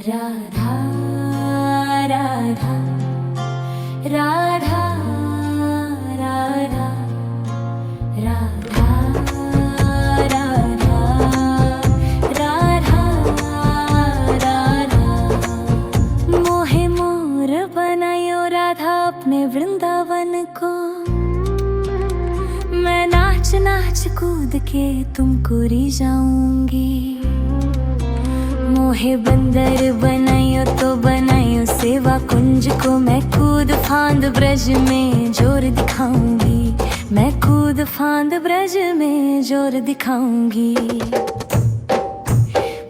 राधा राधा राधा राधा राधा राधा राधा राधा मोहे मोर बनायो राधा अपने वृंदावन को। मैं नाच नाच कूद के तुमको रिझाऊंगी। मोहे बंदर बनायो तो बनायो सेवा कुंज को। मैं कूद फांद ब्रज में जोर दिखाऊंगी। मैं कूद फांद ब्रज में जोर दिखाऊंगी।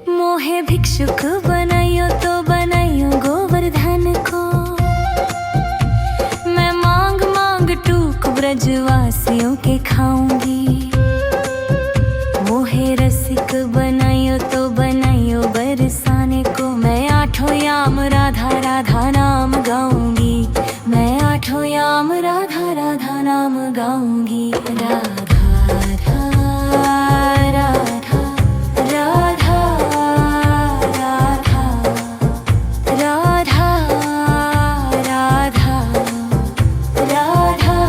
मोहे भिक्षुक बनायो तो बनायो गोवर्धन को। मैं मांग मांग टूक ब्रजवासियों के खाऊंगी। मोहे रसिक बनायो तो बनायो बरसाने को। मैं आठों याम राधा राधा नाम गाऊंगी। मैं आठों याम राधा राधा नाम गाऊंगी। राधा राधा राधा राधा राधा राधा राधा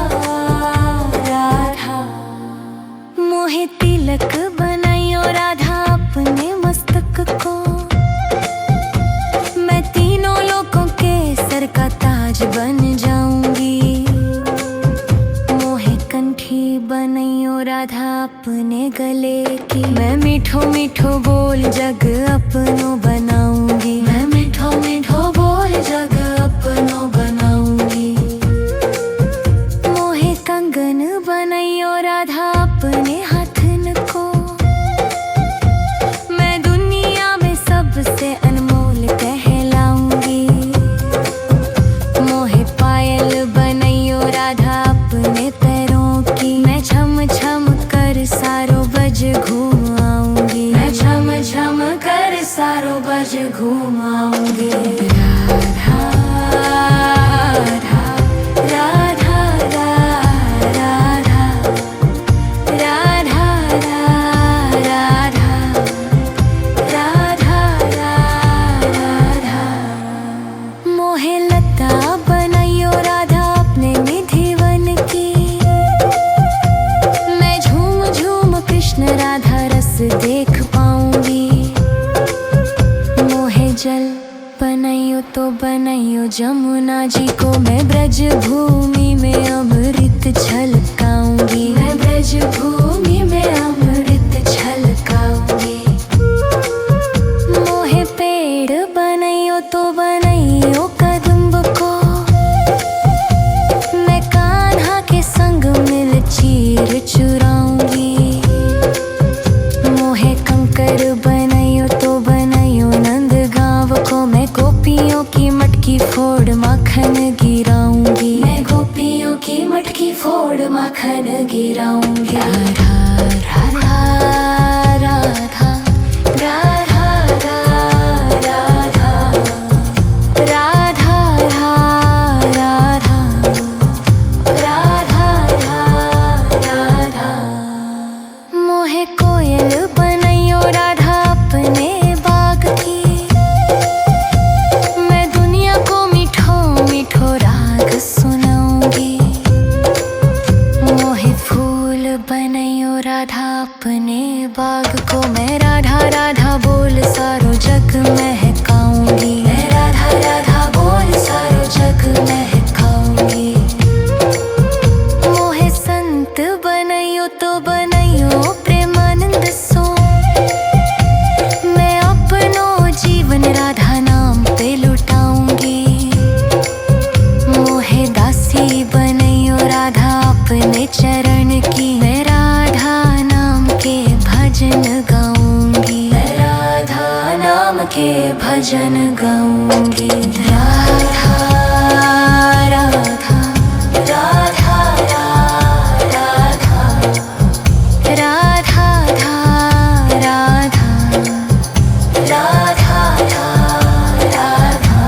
राधा। मोहे तिलक बनायो राधा अपने मस्तक को। मैं तीनों लोगों के सर का ताज बन जाऊंगी। मोहे कंठी बनायो राधा अपने गले की। मैं मीठो मीठो बोल जग अपनो बनाऊंगी। मैं मीठो मीठो बोल जग अपनो बनाऊंगी। मोहे कंगन बनायो राधा अपने हाथन को। मैं दुनिया में सबसे अनमोल कहलाऊंगी। मोहे पायल बनायो राधा अपने पैरों की। मैं छम छम कर सारो बज घूम आऊंगी। मैं छम छम कर सारो बज घूम आऊंगी। राधा राधा राधा राधा राधा राधा राधा राधा। मोहे लता बनायो राधा अपने निधिवन की। मैं झूम झूम कृष्ण राधा रस देख पाऊंगी। मोहे जल बनायो तो बनायो जमुना जी को। मैं ब्रज भूमि में अमृत छलकाऊंगी। मैं ब्रज भूमि में अमृत छलकाऊंगी। मोहे पेड़ बनायो तो बनायो कदम्ब को। मैं कान्हा के संग मिल चीर चुराऊंगी। मोहे कंकर बनायो तो बनायो नंद गांव को। मैं गोपियों की मटकी फोड़ माखन गिराऊंगी। मैं गोपियों की मटकी फोड़ माखन गिराऊंगी। राधा राधा राधा राधा राधा राधा राधा राधा राधा। मोहे कोयल बनायो राधा अपने बाग की। मैं दुनिया को मीठो मीठो राग सुनाऊंगी। मोहे फूल बनायो राधा अपने बाग को। मैं राधा राधा बोल सारो जग महकाऊंगी। मैं राधा राधा बोल सारो जग महकाऊंगी। मोहे संत बनायो तो बनायो प्रेमानंद सो। मैं अपनो जीवन राधा नाम पे लुटाऊंगी। मोहे दासी बनायो राधा अपने चरण की। मैं राधा नाम के भजन गाऊंगी। मैं राधा नाम के भजन गाऊंगी। राधा राधा राधा राधा राधा राधा राधा।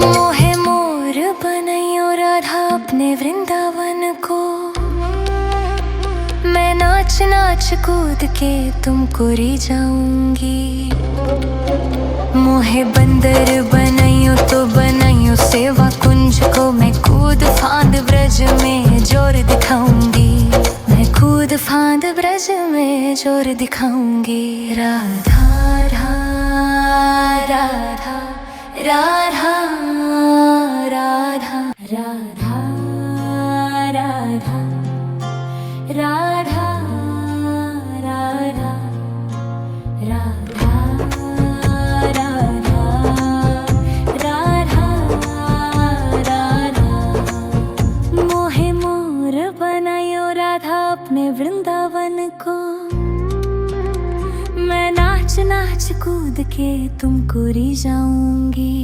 मोहे मोर बनायो राधा अपने वृंदावन को। मैं नाच नाच कूद के तुमको री जाऊंगी। मोहे बंदर बनाइयो तो बनाइयो सेवा कुंज को, मैं कूद फांद ब्रज में जोर दिखाऊंगी। मैं कूद फांद ब्रज में जोर दिखाऊंगी। राधा राधा राधा राधा राधा राधा राधा राधा राधा राधा राधा राधा। मोहे मोर बनायो राधा अपने वृंदावन को, मैं नाच नाच कूद के तुमको री जाऊंगी।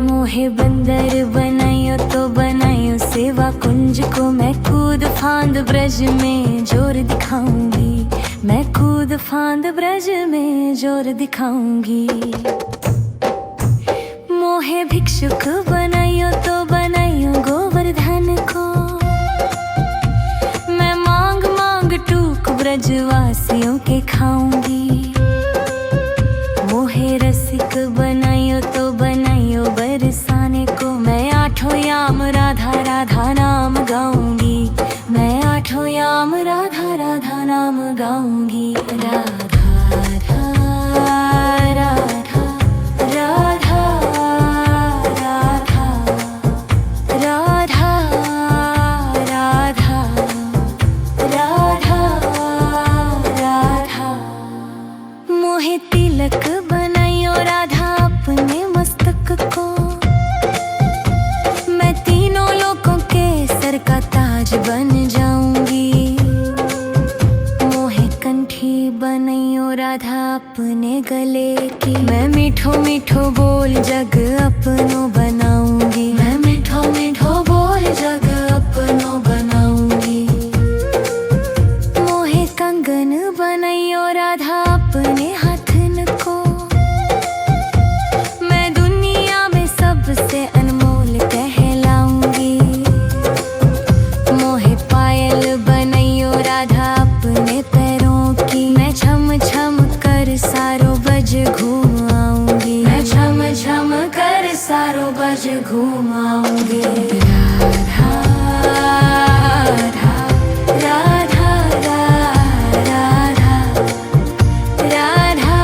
मोहे बंदर बनाइयो तो बनाइयो सेवा कुंज को, मैं कूद फांद ब्रज में जोर दिखाऊंगी। मैं कूद फांद ब्रज में जोर दिखाऊंगी। मोहे भिक्षुक बनाइयो तो बनाइयो गोवर्धन को, मैं मांग मांग टूक ब्रजवासियों के खाऊंगी। मोहे रसिक बनाइयो तो बनाइयो बरसाने को, मैं आठों याम राधा राधा नाम गाऊंगी। मैं आठों याम राधा राधा नाम गाऊंगी। राधा राधा राधा राधा राधा राधा राधा राधा। मोहे तिलक बनाइयो राधा अपने मस्तक को, मैं तीनों लोकों के सर का ताज बन जाऊंगी। मोहे कंठी बनाइयो राधा अपने गले की, मैं मीठो मीठो बोल जग अपनो बनाऊंगी। मैं मीठो मीठो बोल जग अपनो बनाऊंगी। मोहे कंगन बनाइयो राधा अपने हाथन को, मैं दुनिया में सबसे अनमोल कहलाऊंगी। मोहे पायल बनाइयो राधा अपने पैरों की, मैं छम छम कर सारो बज घूम आऊंगी। मैं छम छम कर सारो बज घूम आऊंगी। राधा राधा राधा राधा राधा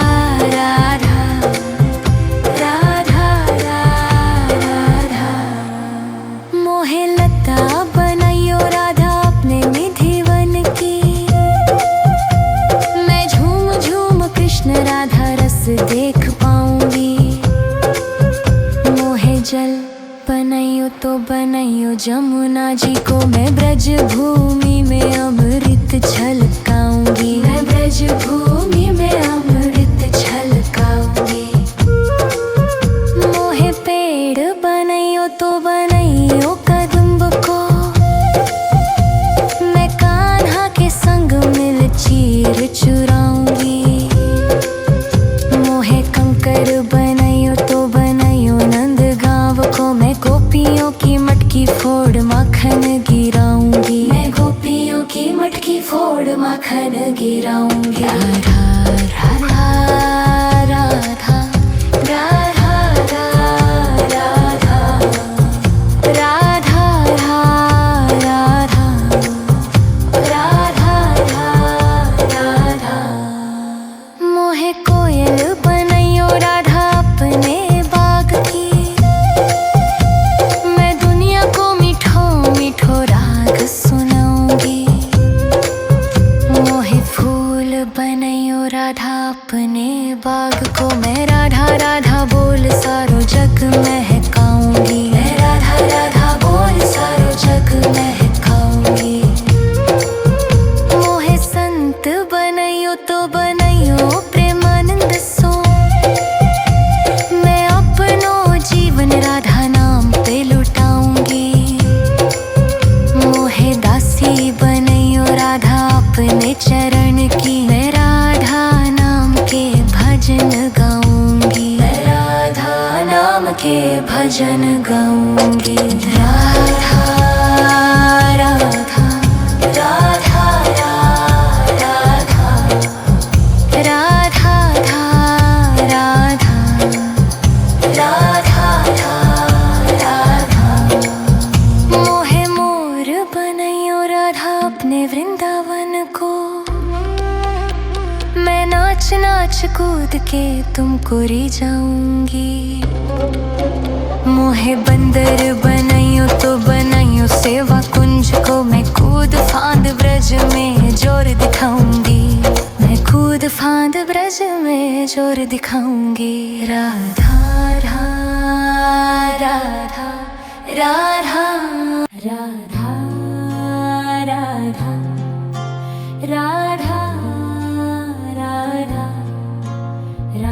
राधा राधा राधा। मोहे लता बनाइयो राधा अपने निधिवन की, मैं झूम झूम कृष्ण राधा रस देख पाऊंगी। मोहे जल बनाइयो तो बनाइयो जमुना जी को, मैं ब्रज भूमि में अमृत छलकाऊंगी। मैं ब्रज भूमि में अमृत छलकाऊंगी। मोहे पेड़ बनाइयो तो बनाइयो कदम्ब को, मैं कान्हा के संग मिल चीर चुराऊंगी। मोहे कंकर बनाइयो तो बनाइयो नंद गांव को, मैं गोपियों की मटकी फोड़ माखन गिराऊंगी। मैं गोपियों की मटकी फोड़ माखन गिराऊंगी। राधा राधा राधा राधा राधा राधा राधा राधा। मोहे कोयल बनाइयो राधा अपने बाग की, मैं दुनिया को मीठो मीठो राग सुनाऊंगी। मोहे फूल बनाइयो राधा अपने बाग को, मैं राधा राधा बोल सारो जग महकाऊंगी। मैं राधा राधा बोल सारो जग महकाऊंगी। मोहे संत बनाइयो तो बनाइयो प्रेमानंद सो, मैं अपनो जीवन राधा नाम पे लुटाऊंगी। मोहे दासी बनाइयो राधा अपने चरण की, मैं राधा नाम के भजन गाऊंगी। मैं राधा नाम के भजन गाऊंगी। राधा राधा राधा कूद के तुमको री जाऊंगी। मोहे बंदर बनाइयो तो बनाइयो सेवा कुंज को, मैं कूद फांद ब्रज में जोर दिखाऊंगी। मैं कूद फांद ब्रज में जोर दिखाऊंगी। राधा राधा राधा राधा राधा राधा राधा राधा राधा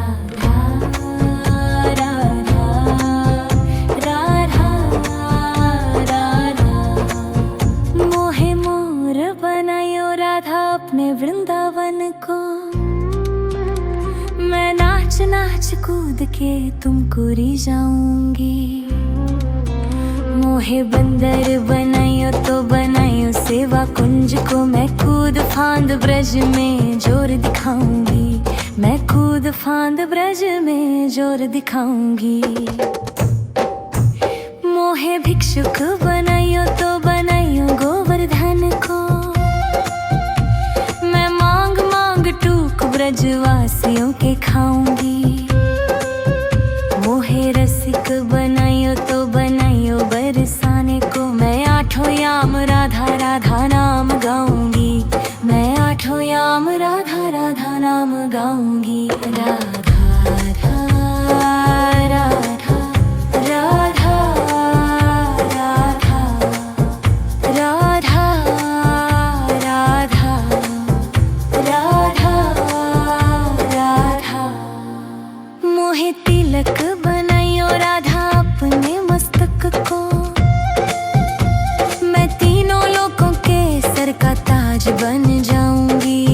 राधा राधा। मोहे मोर बनायो राधा अपने वृंदावन को, मैं नाच नाच कूद के तुमको री जाऊंगी। मोहे बंदर बनाइयो तो बनाइयो सेवा कुंज को, मैं कूद फांद ब्रज में जोर दिखाऊंगी। मैं कूद फांद ब्रज में जोर दिखाऊंगी। मोहे भिक्षुक बनाइयो तो बनाइयो गोवर्धन को, मैं मांग मांग टूक ब्रजवासियों के खाऊंगी। मोहे रसिक बनाइयो तो बनाइयो बरसाने को, मैं आठों याम राधा राधा नाम गाऊंगी। मैं आठों याम राधा राधा नाम गाऊंगी। राधा राधा राधा राधा राधा राधा राधा राधा। मोहे तिलक बनाइयो राधा अपने मस्तक को, मैं तीनों लोगों के सर का ताज बन जाऊंगी।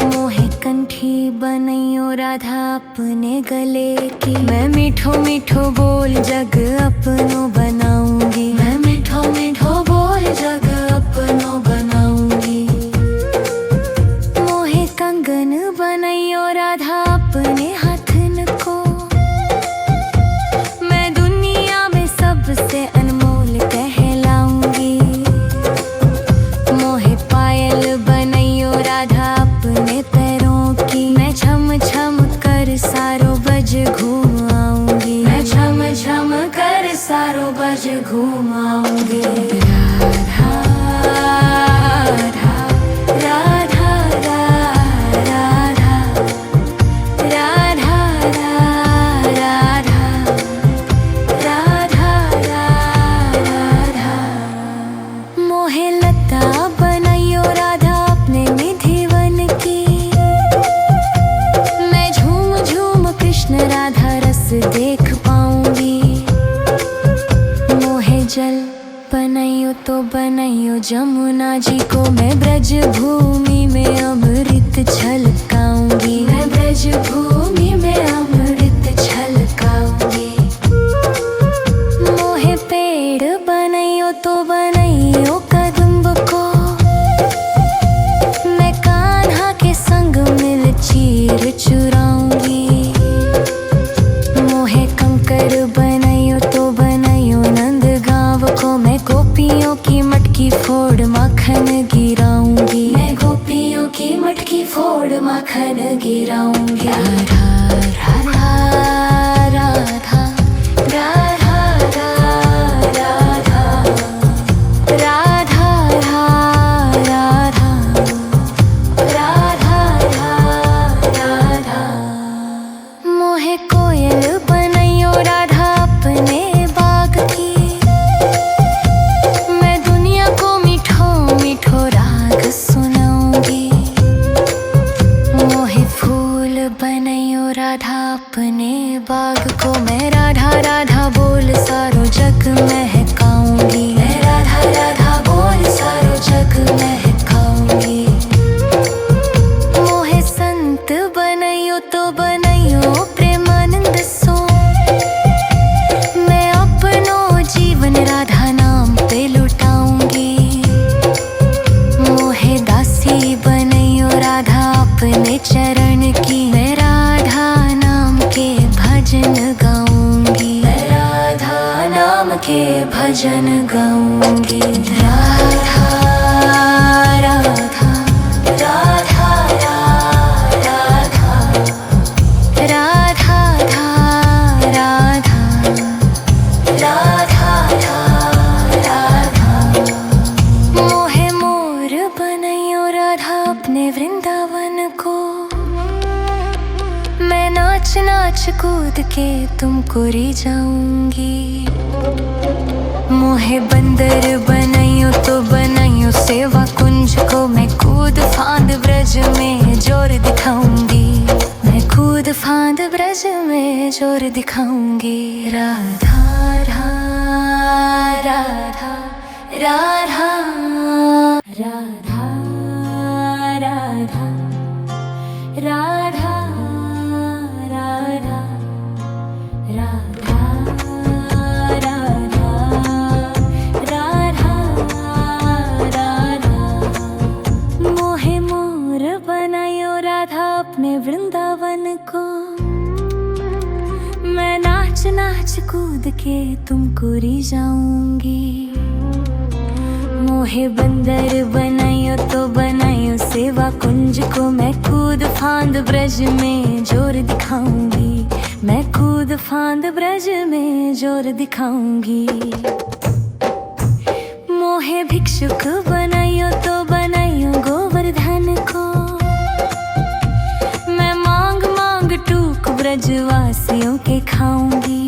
मोहे कंठी बनाइयो राधा अपने गले की, मैं मीठो मीठो बोल जग अपनो बनाऊंगी। मैं मीठो मीठो बोल जग अपनो बनाऊंगी। मोहे कंगन बनाइयो राधा अपने हाथन को, मैं दुनिया में सबसे अनमोल कहलाऊंगी। मोहे पायल बनाइयो राधा अपने पैरों की, मैं छम छम कर सारो बज घूम आऊंगी। मैं छम छम कर सारो बज घूम आऊंगी। राधा राधा राधा राधा राधा राधा राधा। मोहे लता बनाइयो राधा अपने निधिवन की, मैं झूम झूम कृष्ण राधा रस देख पाऊंगी। मोहे जल बनाइयो तो बनाइयो जमुना जी को, मैं ब्रज भूमि में अमृत छलकाऊंगी। मैं ब्रज भूमि में अमृत छलकाऊंगी। मोहे पेड़ बनाइयो तो बनाइयो कदम्ब को, मैं कान्हा के संग मिल चीर चुराऊंगी। मोहे कंकर बनाइयो तो बनाइयो नंद गांव को, मैं गोपियों की मटकी फोड़ माखन गिराऊंगी। मैं गोपियों की मटकी फोड़ माखन गिराऊंगी। राधा राधा राधा राधा राधा राधा राधा राधा। मोहे कोयल बनाइयो राधा अपने बाग की, मैं दुनिया को मीठो मीठो राग सुनाऊंगी। मोहे फूल बनाइयो राधा अपने बाग को, मैं राधा राधा बोल सारो जग महकाऊंगी। मैं राधा राधा बोल सारो जग महकाऊंगी। मोहे संत बनाइयो तो बनाइयो प्रेमानंद सो, मैं अपनो जीवन राधा नाम पे लुटाऊंगी। मोहे दासी बनाइयो राधा अपने चरण की, मैं राधा नाम के भजन गाऊंगी। मैं राधा नाम के भजन गाऊंगी। राधा राधा राधा राधा नाच नाच कूद के तुमको रिझाऊंगी। मोहे बंदर बनाइयो तो बनाइयो सेवा कुंज को, मैं कूद फांद ब्रज में जोर दिखाऊंगी। मैं कूद फांद ब्रज में जोर दिखाऊंगी। राधा राधा राधा राधा राधा राधा राधा राधा राधा राधा राधा। मोहे मोर बनायो राधा अपने वृंदावन को, मैं नाच नाच कूद के तुमको रिझाऊंगी। मोहे बंदर बनाइयो तो बनाइयो सेवा कुंज को, मैं कूद फांद ब्रज में जोर दिखाऊंगी। मैं कूद फांद ब्रज में जोर दिखाऊंगी। मोहे भिक्षुक बनाइयो तो बनाइयो गोवर्धन को, मैं मांग मांग टूक ब्रजवासियों के खाऊंगी।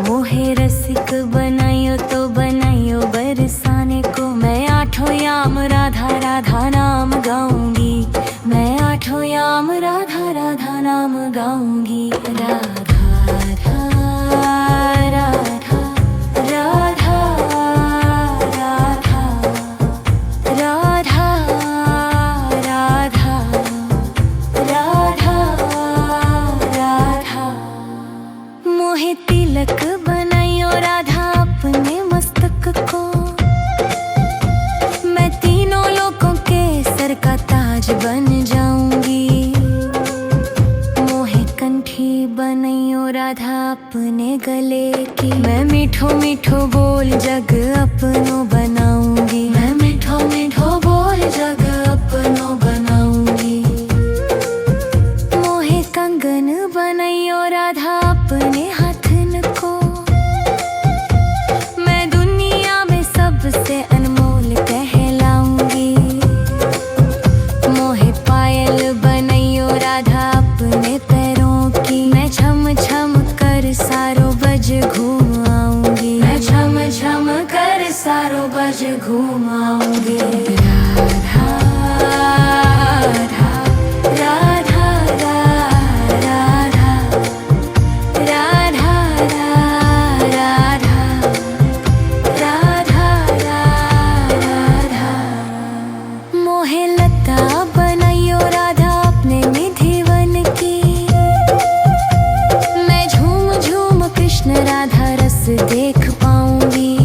मोहे रसिक बनाइयो तो बनाइयो बरसाने को, मैं आठों याम राधा राधा नाम गाऊंगी। मैं आठों याम राधा राधा नाम गाऊंगी। राधा राधा राधा राधा राधा राधा राधा राधा। मोहे तिलक बनाइयो राधा अपने मस्तक को, मैं तीनों लोगों के सर का ताज बन जाऊंगी। मोहे कंठी बनाइयो राधा अपने गले की, मैं मीठो मीठो बोल जग अपनो बनाऊंगी। मैं मीठो मीठो बोल जग अपनो बनाऊंगी। मोहे कंगन बनाइयो राधा अपने हाथन को, मैं दुनिया में सबसे अनमोल कहलाऊंगी। मोहे पायल बनाइयो राधा अपने पैरों की, मैं छम छम कर सारो बज घूम आऊंगी। मैं छम छम कर सारो बज घूम आऊंगी। राधा राधा राधा राधा राधा राधा राधा। मोहे लता बनाइयो राधा अपने निधिवन की, मैं झूम झूम कृष्ण राधा रस देख पाऊंगी।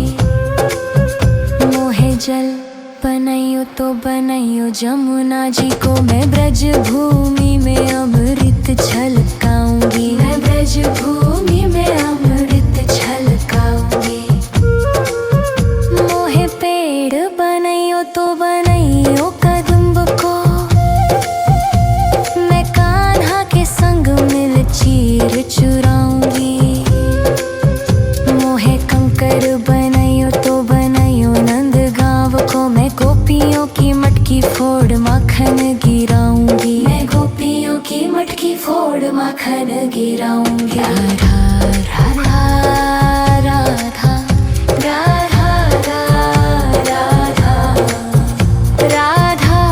मोहे जल बनाइयो तो बनाइयो जमुना जी को, मैं ब्रज भूमि में अमृत छलकाऊंगी। मैं ब्रज भूमि में अमृत छलकाऊंगी। मोहे पेड़ बनाइयो तो बनाइयो कदम्ब को, मैं कान्हा के संग मिल चीर चुराऊंगी। मोहे कंकर बनाइयो तो बनाइयो नंद गांव को, मैं गोपियों की मटकी फोड़ माखन गिराऊंगी। मैं गोपियों की मटकी फोड़ माखन गिराऊंगी। राधा राधा